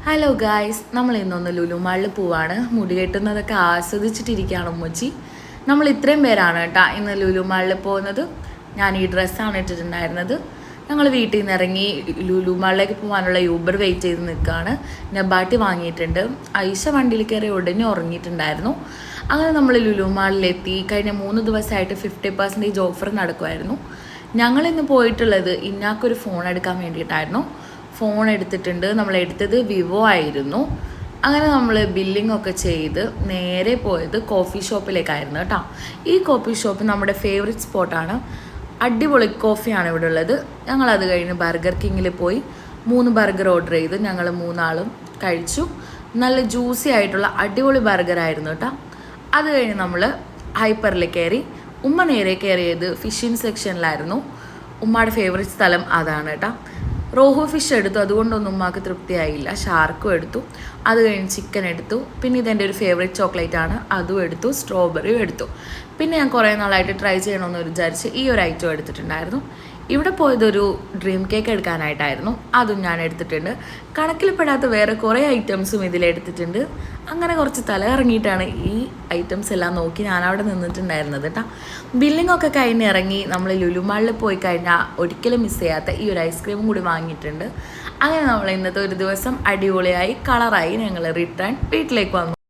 Hello guys, നമ്മൾ ഇന്നൊന്ന് ലുലു മാളിൽ പോവാണ്. മുടി കെട്ടുന്നതൊക്കെ ആസ്വദിച്ചിട്ടിരിക്കുകയാണ് ഉമ്മച്ചി. നമ്മൾ ഇത്രയും പേരാണ് കേട്ടോ ഇന്ന് ലുലു മാളിൽ പോകുന്നത്. ഞാൻ ഈ ഡ്രസ്സാണ് ഇട്ടിട്ടുണ്ടായിരുന്നത്. ഞങ്ങൾ വീട്ടിൽ നിന്ന് ഇറങ്ങി ലുലു മാളിലേക്ക് പോകാനുള്ള യൂബർ വെയിറ്റ് ചെയ്ത് നിൽക്കുകയാണ്. നബാട്ടി വാങ്ങിയിട്ടുണ്ട്. ഐഷ വണ്ടിയിൽ കയറി ഉടനെ ഉറങ്ങിയിട്ടുണ്ടായിരുന്നു. അങ്ങനെ നമ്മൾ ലുലു മാളിലെത്തി. കഴിഞ്ഞ 3 ദിവസമായിട്ട് 50% ഓഫർ നടക്കുമായിരുന്നു. ഞങ്ങളിന്ന് പോയിട്ടുള്ളത് ഇന്നാക്കൊരു ഫോൺ എടുക്കാൻ വേണ്ടിയിട്ടായിരുന്നു. ഫോൺ എടുത്തിട്ടുണ്ട്. നമ്മൾ എടുത്തത് വിവോ ആയിരുന്നു. അങ്ങനെ നമ്മൾ ബില്ലിംഗ് ഒക്കെ ചെയ്ത് നേരെ പോയത് കോഫി ഷോപ്പിലേക്കായിരുന്നു കേട്ടോ. ഈ കോഫി ഷോപ്പ് നമ്മുടെ ഫേവറേറ്റ് സ്പോട്ടാണ്. അടിപൊളി കോഫിയാണ് ഇവിടെ ഉള്ളത്. ഞങ്ങളത് കഴിഞ്ഞ് ബർഗർ കിങ്ങിൽ പോയി 3 ബർഗർ ഓർഡർ ചെയ്ത് ഞങ്ങൾ 3 ആളും കഴിച്ചു. നല്ല ജ്യൂസി ആയിട്ടുള്ള അടിപൊളി ബർഗറായിരുന്നു കേട്ടോ. അത് കഴിഞ്ഞ് നമ്മൾ ഹൈപ്പറിൽ കയറി. ഉമ്മ നേരെ കയറിയത് ഫിഷിംഗ് സെക്ഷനിലായിരുന്നു. ഉമ്മയുടെ ഫേവറേറ്റ് സ്ഥലം അതാണ് കേട്ടോ. റോഹു ഫിഷ് എടുത്തു, അതുകൊണ്ടൊന്നും ഉമ്മാക്ക് തൃപ്തിയായില്ല. ഷാർക്കും എടുത്തു. അത് കഴിഞ്ഞ് ചിക്കൻ എടുത്തു. പിന്നെ ഇതെൻ്റെ ഒരു ഫേവറേറ്റ് ചോക്ലേറ്റ് ആണ്, അതും എടുത്തു. സ്ട്രോബെറിയും എടുത്തു. പിന്നെ ഞാൻ കുറേ നാളായിട്ട് ട്രൈ ചെയ്യണമെന്ന് വിചാരിച്ച് ഈ ഒരു ഐറ്റം എടുത്തിട്ടുണ്ടായിരുന്നു. ഇവിടെ പോയതൊരു ഡ്രീം കേക്ക് എടുക്കാനായിട്ടായിരുന്നു. അതും ഞാൻ എടുത്തിട്ടുണ്ട്. കണക്കിൽപ്പെടാത്ത വേറെ കുറേ ഐറ്റംസും ഇതിലെടുത്തിട്ടുണ്ട്. അങ്ങനെ കുറച്ച് തല ഇറങ്ങിയിട്ടാണ് ഈ ഐറ്റംസ് എല്ലാം നോക്കി ഞാനവിടെ നിന്നിട്ടുണ്ടായിരുന്നത് കേട്ടോ. ബില്ലിംഗ് ഒക്കെ കഴിഞ്ഞ് ഇറങ്ങി നമ്മൾ ലുലു മാളിൽ പോയി കഴിഞ്ഞാൽ ഒരിക്കലും മിസ് ചെയ്യാത്ത ഈ ഒരു ഐസ്ക്രീമും കൂടി വാങ്ങിയിട്ടുണ്ട്. അങ്ങനെ നമ്മൾ ഇന്നത്തെ ഒരു ദിവസം അടിപൊളിയായി കളറായി ഞങ്ങൾ റിട്ടേൺ വീട്ടിലേക്ക് വന്നു.